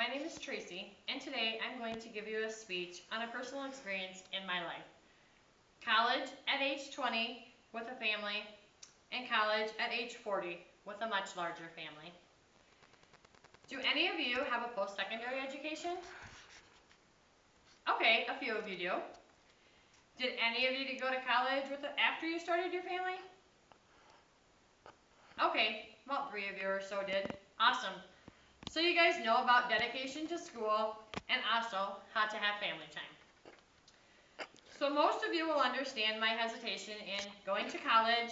my name is Tracy, and today I'm going to give you a speech on a personal experience in my life. College at age 20 with a family, and college at age 40 with a much larger family. Do any of you have a post-secondary education? Okay, a few of you do. Did any of you go to college after you started your family? Okay, about 3 of you or so did. Awesome. So you guys know about dedication to school and also how to have family time. So most of you will understand my hesitation in going to college,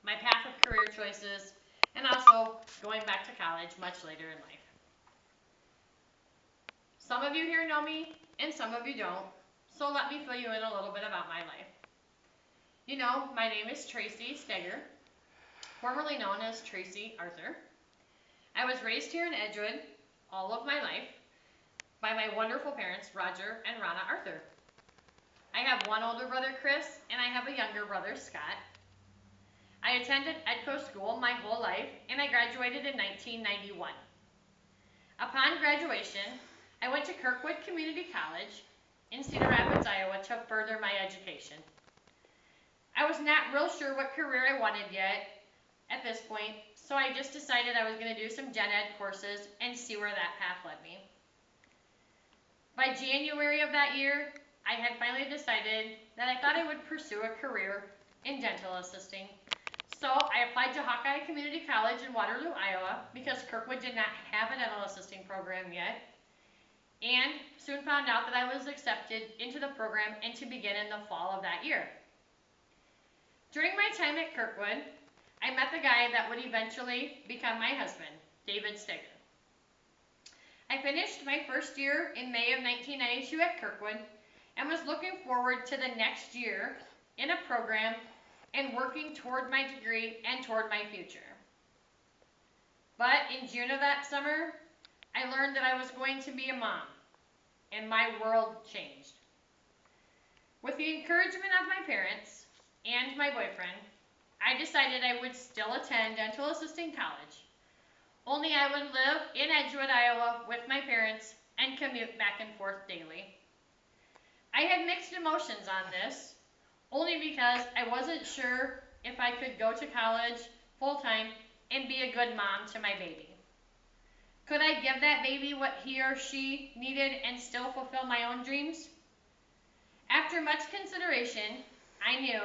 my path of career choices, and also going back to college much later in life. Some of you here know me and some of you don't, so let me fill you in a little bit about my life. You know, my name is Tracy Steger, formerly known as Tracy Arthur. I was raised here in Edgewood all of my life by my wonderful parents, Roger and Ronna Arthur. I have one older brother, Chris, and I have a younger brother, Scott. I attended Edco school my whole life, and I graduated in 1991. Upon graduation, I went to Kirkwood Community College in Cedar Rapids, Iowa to further my education. I was not real sure what career I wanted yet at this point, so I just decided I was going to do some gen ed courses and see where that path led me. By January of that year, I had finally decided that I thought I would pursue a career in dental assisting. So I applied to Hawkeye Community College in Waterloo, Iowa, because Kirkwood did not have a dental assisting program yet, and soon found out that I was accepted into the program and to begin in the fall of that year. During my time at Kirkwood, I met the guy that would eventually become my husband, David Steger. I finished my first year in May of 1992 at Kirkwood and was looking forward to the next year in a program and working toward my degree and toward my future. But in June of that summer, I learned that I was going to be a mom, and my world changed. With the encouragement of my parents and my boyfriend, I decided I would still attend dental assisting college, only I would live in Edgewood, Iowa with my parents and commute back and forth daily. I had mixed emotions on this, only because I wasn't sure if I could go to college full-time and be a good mom to my baby. Could I give that baby what he or she needed and still fulfill my own dreams? After much consideration, I knew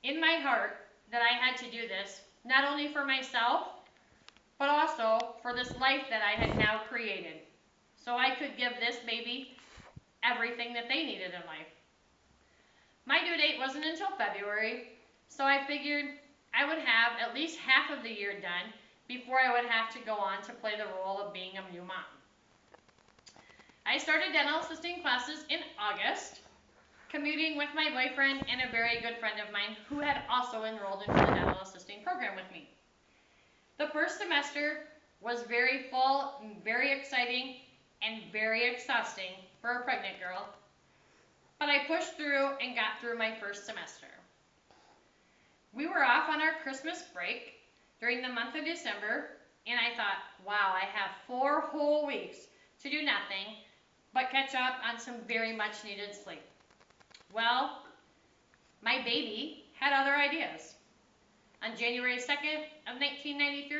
in my heart that I had to do this, not only for myself, but also for this life that I had now created, so I could give this baby everything that they needed in life. My due date wasn't until February, so I figured I would have at least half of the year done before I would have to go on to play the role of being a new mom. I started dental assisting classes in August, commuting with my boyfriend and a very good friend of mine who had also enrolled into the dental assisting program with me. The first semester was very full, very exciting, and very exhausting for a pregnant girl, but I pushed through and got through my first semester. We were off on our Christmas break during the month of December, and I thought, wow, I have 4 whole weeks to do nothing but catch up on some very much needed sleep. Well, my baby had other ideas. On January 2nd of 1993,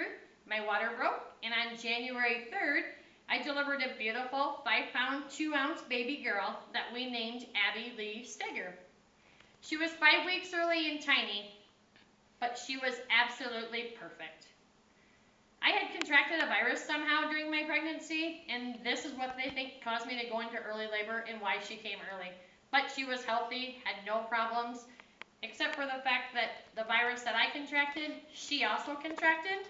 my water broke, and on January 3rd, I delivered a beautiful 5-pound, 2-ounce baby girl that we named Abby Lee Steger. She was 5 weeks early and tiny, but she was absolutely perfect. I had contracted a virus somehow during my pregnancy, and this is what they think caused me to go into early labor and why she came early. But she was healthy, had no problems, except for the fact that the virus that I contracted, she also contracted,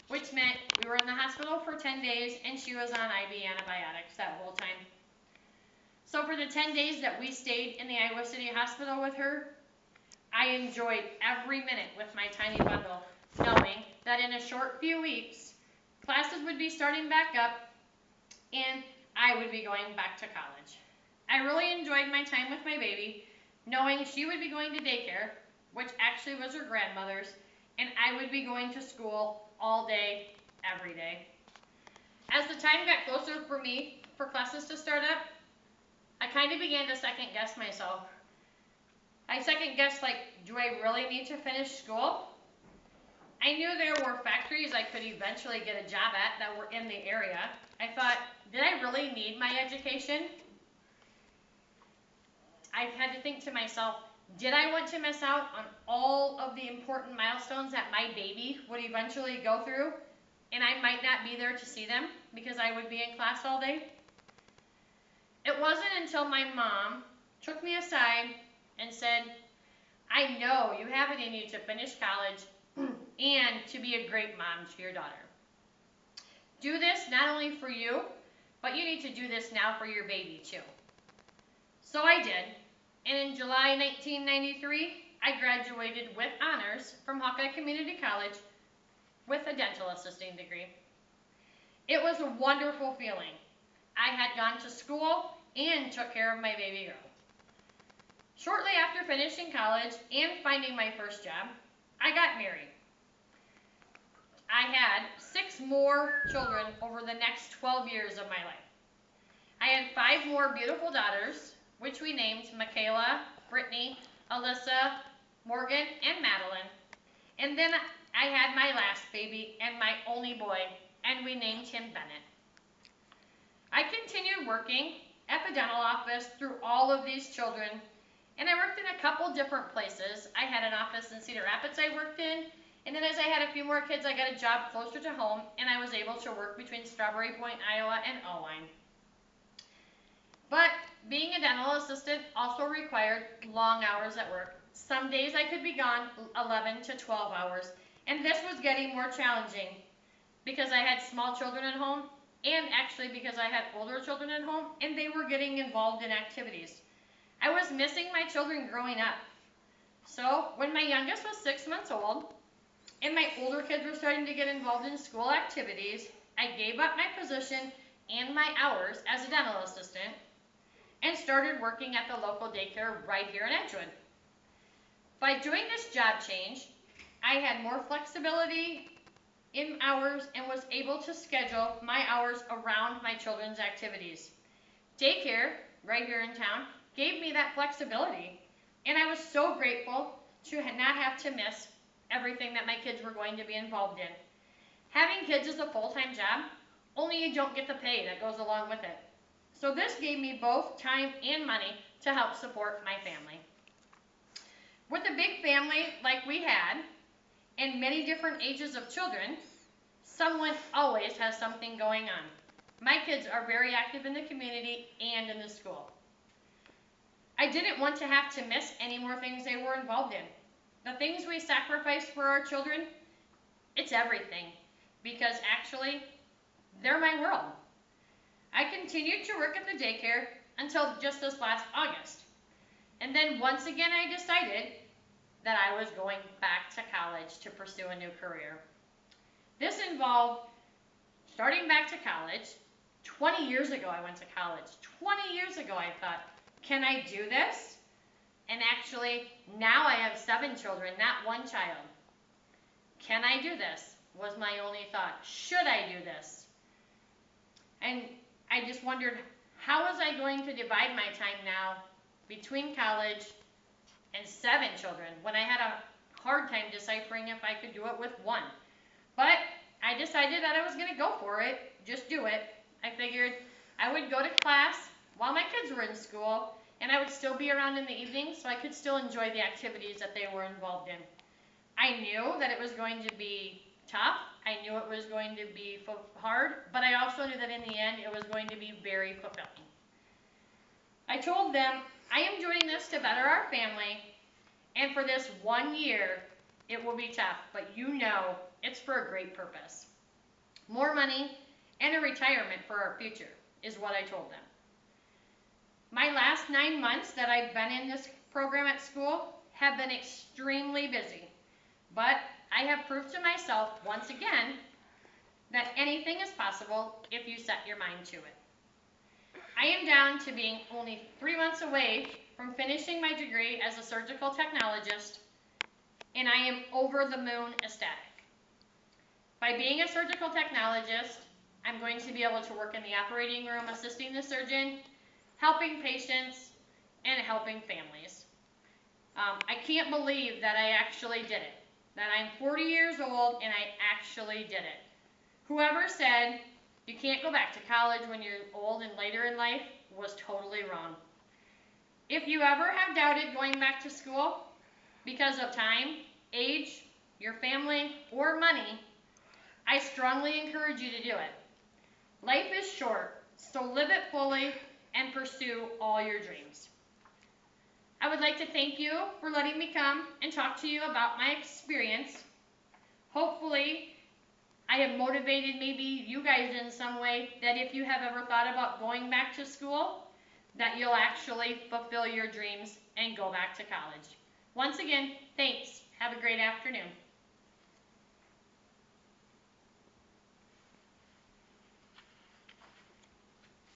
which meant we were in the hospital for 10 days and she was on IV antibiotics that whole time. So for the 10 days that we stayed in the Iowa City Hospital with her, I enjoyed every minute with my tiny bundle, knowing that in a short few weeks, classes would be starting back up and I would be going back to college. I really enjoyed my time with my baby, knowing she would be going to daycare, which actually was her grandmother's, and I would be going to school all day, every day. As the time got closer for me for classes to start up, I kind of began to second guess myself. I second guessed, like, do I really need to finish school? I knew there were factories I could eventually get a job at that were in the area. I thought, did I really need my education? I had to think to myself, did I want to miss out on all of the important milestones that my baby would eventually go through, and I might not be there to see them because I would be in class all day? It wasn't until my mom took me aside and said, I know you have it in you to finish college and to be a great mom to your daughter. Do this not only for you, but you need to do this now for your baby too. So I did, and in July 1993, I graduated with honors from Hawkeye Community College with a dental assisting degree. It was a wonderful feeling. I had gone to school and took care of my baby girl. Shortly after finishing college and finding my first job, I got married. I had 6 more children over the next 12 years of my life. I had 5 more beautiful daughters, which we named Michaela, Brittany, Alyssa, Morgan, and Madeline. And then I had my last baby and my only boy, and we named him Bennett. I continued working at the dental office through all of these children, and I worked in a couple different places. I had an office in Cedar Rapids I worked in, and then as I had a few more kids, I got a job closer to home, and I was able to work between Strawberry Point, Iowa, and Owine. But being a dental assistant also required long hours at work. Some days I could be gone 11 to 12 hours, and this was getting more challenging because I had small children at home, and actually because I had older children at home, and they were getting involved in activities. I was missing my children growing up. So when my youngest was 6 months old, and my older kids were starting to get involved in school activities, I gave up my position and my hours as a dental assistant and started working at the local daycare right here in Edgewood. By doing this job change, I had more flexibility in hours and was able to schedule my hours around my children's activities. Daycare, right here in town, gave me that flexibility, and I was so grateful to not have to miss everything that my kids were going to be involved in. Having kids is a full-time job, only you don't get the pay that goes along with it. So this gave me both time and money to help support my family. With a big family like we had, and many different ages of children, someone always has something going on. My kids are very active in the community and in the school. I didn't want to have to miss any more things they were involved in. The things we sacrifice for our children, it's everything, because actually, they're my world. I continued to work at the daycare until just this last August. And then once again I decided that I was going back to college to pursue a new career. This involved starting back to college. 20 years ago I went to college. 20 years ago I thought, can I do this? And actually, now I have 7 children, not 1 child. Can I do this? Was my only thought. Should I do this? And I just wondered, how was I going to divide my time now between college and 7 children when I had a hard time deciphering if I could do it with 1? But I decided that I was going to go for it, just do it. I figured I would go to class while my kids were in school, and I would still be around in the evening so I could still enjoy the activities that they were involved in. I knew that it was going to be tough. I knew it was going to be hard, but I also knew that in the end it was going to be very fulfilling. I told them, I am doing this to better our family, and for this 1 year, it will be tough, but you know it's for a great purpose. More money and a retirement for our future is what I told them. My last 9 months that I've been in this program at school have been extremely busy, but I have proved to myself once again that anything is possible if you set your mind to it. I am down to being only 3 months away from finishing my degree as a surgical technologist, and I am over the moon ecstatic. By being a surgical technologist, I'm going to be able to work in the operating room assisting the surgeon, helping patients, and helping families. I can't believe that I actually did it, that I'm 40 years old and I actually did it. Whoever said you can't go back to college when you're old and later in life was totally wrong. If you ever have doubted going back to school because of time, age, your family, or money, I strongly encourage you to do it. Life is short, so live it fully and pursue all your dreams. I would like to thank you for letting me come and talk to you about my experience. Hopefully, I have motivated maybe you guys in some way that if you have ever thought about going back to school, that you'll actually fulfill your dreams and go back to college. Once again, thanks. Have a great afternoon.